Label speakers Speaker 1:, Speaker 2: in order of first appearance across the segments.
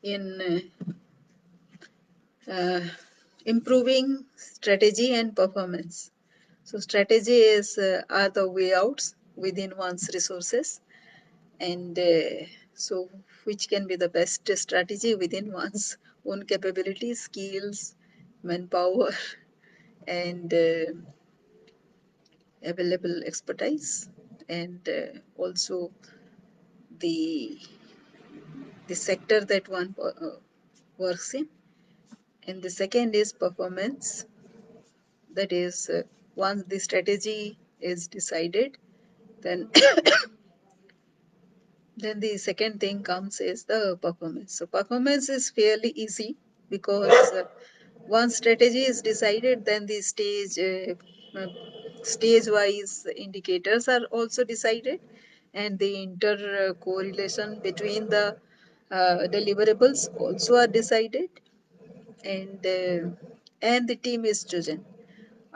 Speaker 1: in improving strategy and performance. So strategy is are the way outs within one's resources, and so which can be the best strategy within one's own capabilities, skills, manpower, and available expertise, and also the the sector that one works in. And the second is performance. That is, once the strategy is decided, then then the second thing comes is the performance. So performance is fairly easy because once strategy is decided, then the stage wise indicators are also decided, and the inter correlation between the deliverables also are decided, and the team is chosen.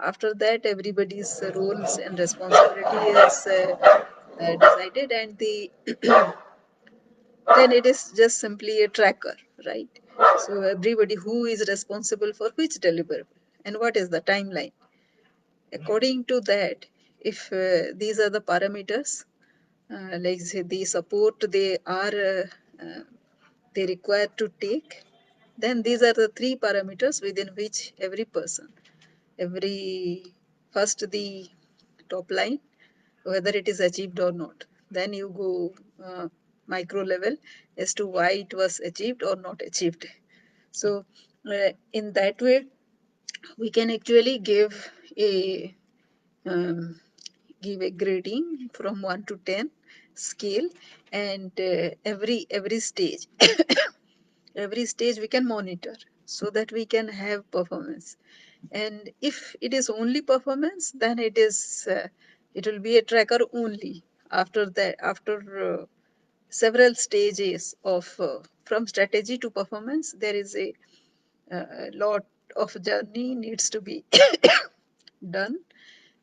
Speaker 1: After that, everybody's roles and responsibility is decided, and the then it is just simply a tracker, right? So everybody who is responsible for which deliverable and what is the timeline. According to that, if these are the parameters, like say the support uh, they require to take, then these are the three parameters within which every person, every first the top line, whether it is achieved or not. Then you go micro level as to why it was achieved or not achieved. So in that way, we can actually a um, give a grading from 1 to 10 scale, and every stage every stage we can monitor so that we can have performance. And if it is only performance, then it will be a tracker only. After that, after several stages of from strategy to performance, there is a lot of journey needs to be done,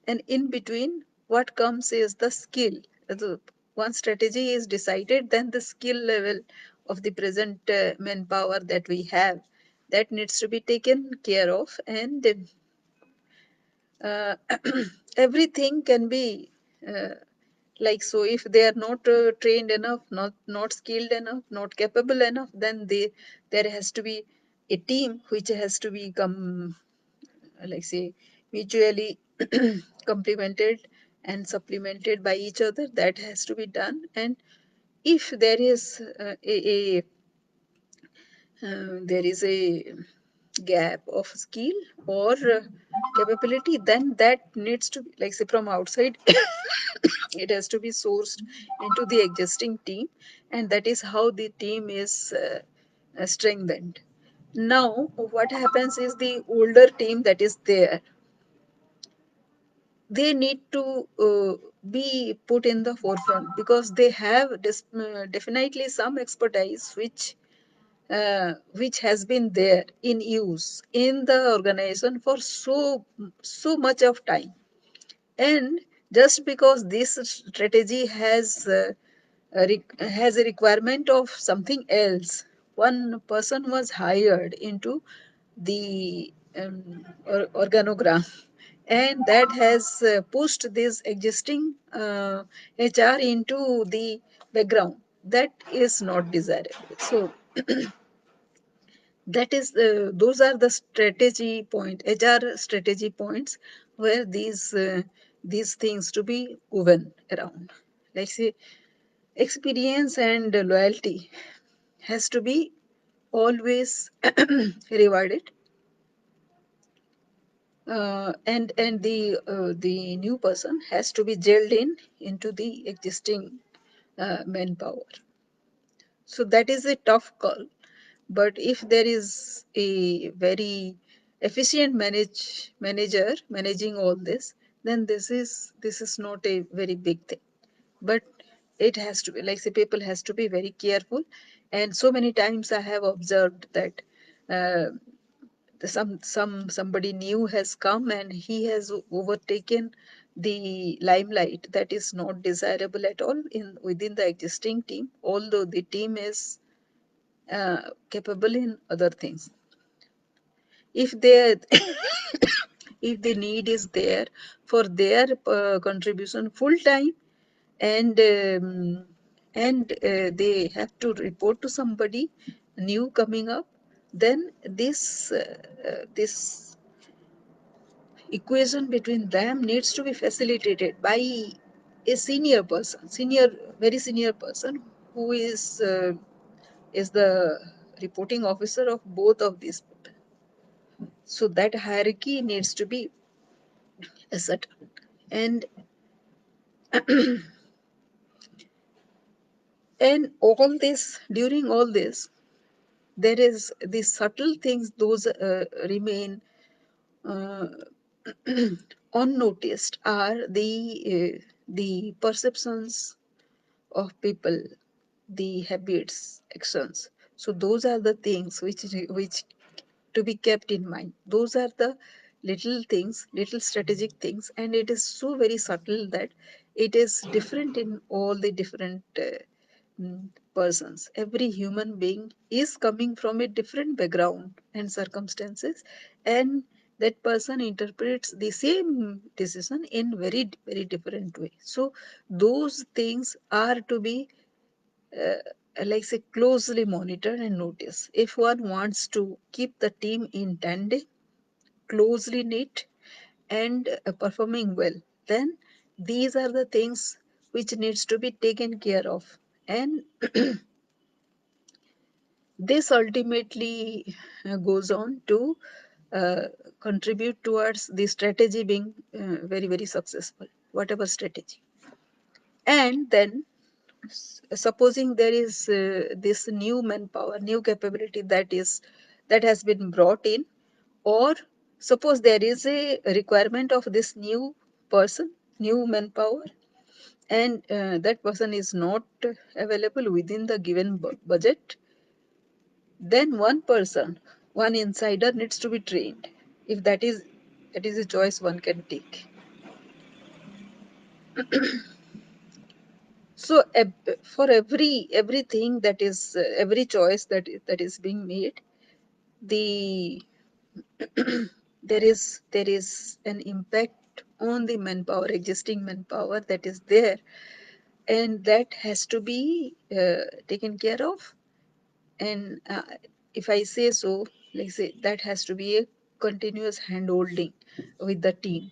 Speaker 1: and in between what comes is the skill. So once strategy is decided, then the skill level of the present manpower that we have, that needs to be taken care of, and uh, everything can be uh, like so. If they are not trained enough, not skilled enough, not capable enough, then there has to be a team which has to become like say mutually complemented and supplemented by each other. That has to be done. And if there is there is a gap of skill or capability, then that needs to be like say from outside it has to be sourced into the existing team, and that is how the team is strengthened. Now what happens is the older team that is there, they need to be put in the forefront because they have definitely some expertise which has been there in use in the organization for so much of time. And just because this strategy has a requirement of something else, one person was hired into the organogram, and that has pushed this existing HR into the background. That is not desirable. So that is those are the strategy point, HR strategy points, where these things to be woven around. Like say experience and loyalty has to be always rewarded, and the new person has to be gelled into the existing manpower. So that is a tough call. But if there is a very efficient manager managing all this, then this is not a very big thing. But it has to be like say people has to be very careful. And so many times I have observed that uh, somebody new has come and he has overtaken the limelight. That is not desirable at all in within the existing team, although the team is capable in other things. If they if the need is there for their contribution full time, and they have to report to somebody new coming up, then this equation between them needs to be facilitated by a senior person, very senior person, who is the reporting officer of both of these people. So that hierarchy needs to be ascertained. And all this, during all this, there is the subtle things, those remain uh, unnoticed, are the perceptions of people, the habits, actions. So those are the things which to be kept in mind. Those are the little things, little strategic things, and it is so very subtle that it is different in all the different persons. Every human being is coming from a different background and circumstances, and that person interprets the same decision in very different way. So those things are to be like say closely monitored and noticed. If one wants to keep the team in tandem, closely knit, and performing well, then these are the things which needs to be taken care of. And this ultimately goes on to uh, contribute towards the strategy being very successful, whatever strategy. And then supposing there is this new manpower, new capability that has been brought in, or suppose there is a requirement of this new person, new manpower, and that person is not available within the given budget, then one person, one insider needs to be trained. If that is a choice one can take. So for everything that is every choice that is being made, the there is an impact on the manpower, existing manpower that is there, and that has to be taken care of. And if I say so, like say that has to be a continuous hand holding with the team,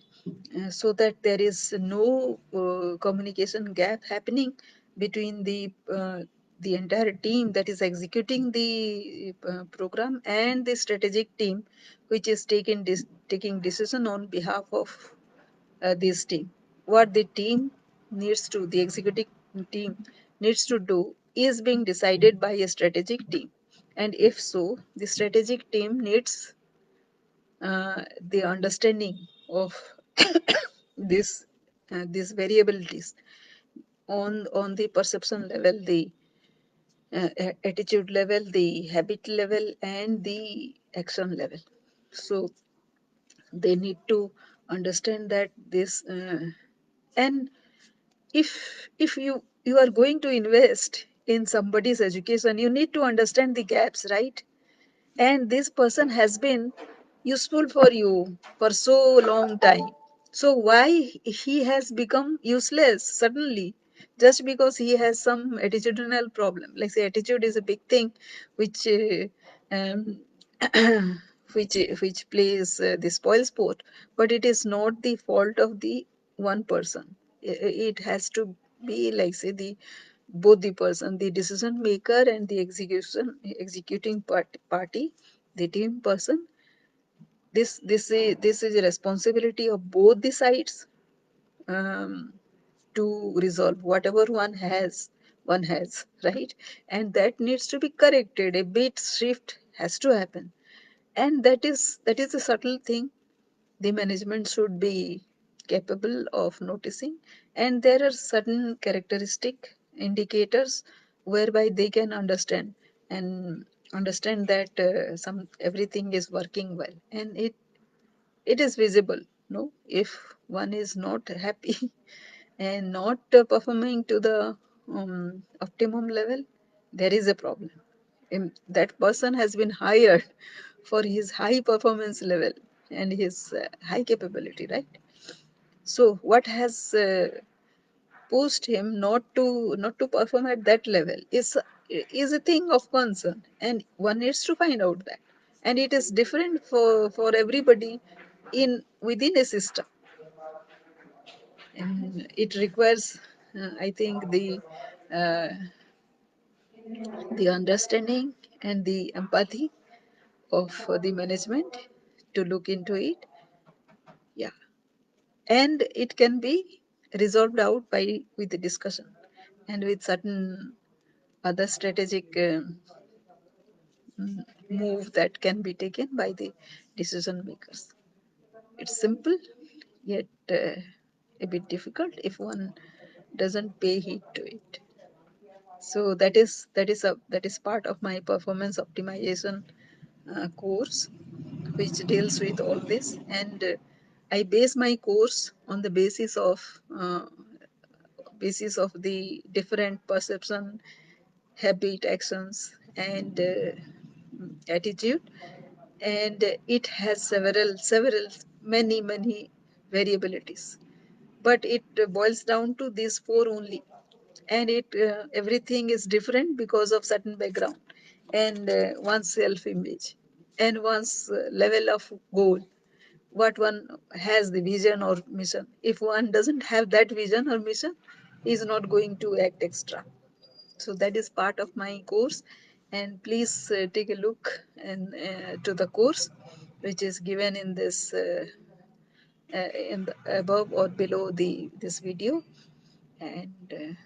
Speaker 1: so that there is no communication gap happening between the entire team that is executing the program and the strategic team which is taking decision on behalf of this team. What the team needs to, the executive team needs to do, is being decided by a strategic team. And if so, the strategic team needs the understanding of this these variabilities on the perception level, the attitude level, the habit level, and the action level. So they need to understand that this and if you are going to invest in somebody's education, you need to understand the gaps, right? And this person has been useful for you for so long time, so why he has become useless suddenly just because he has some attitudinal problem? Like say attitude is a big thing which um, which plays the spoil sport, but it is not the fault of the one person. It has to be like say the both the person, the decision maker and the executing party, the team person. This is a responsibility of both the sides, um, to resolve whatever one has, right? And that needs to be corrected. A bit shift has to happen, and that is a subtle thing the management should be capable of noticing. And there are certain characteristic indicators whereby they can understand that some everything is working well, and it is visible, no, if one is not happy and not performing to the optimum level, there is a problem. That person has been hired for his high performance level and his high capability, right? So what has pushed him not to perform at that level is a thing of concern, and one needs to find out that. And it is different for everybody in within a system, and it requires, I think, uh, the understanding and the empathy of the management to look into it. Yeah, and it can be resolved out by with the discussion and with certain other strategic move that can be taken by the decision makers. It's simple, yet a bit difficult if one doesn't pay heed to it. So that is part of my performance optimization course, which deals with all this, and I base my course on the basis of the different perception, habit, actions, and attitude, and it has several many variabilities, but it boils down to these four only. And it everything is different because of certain background and one's self image and one's level of goal, what one has, the vision or mission. If one doesn't have that vision or mission, he is not going to act extra. So that is part of my course, and please take a look to the course which is given in this in the above or below the this video, and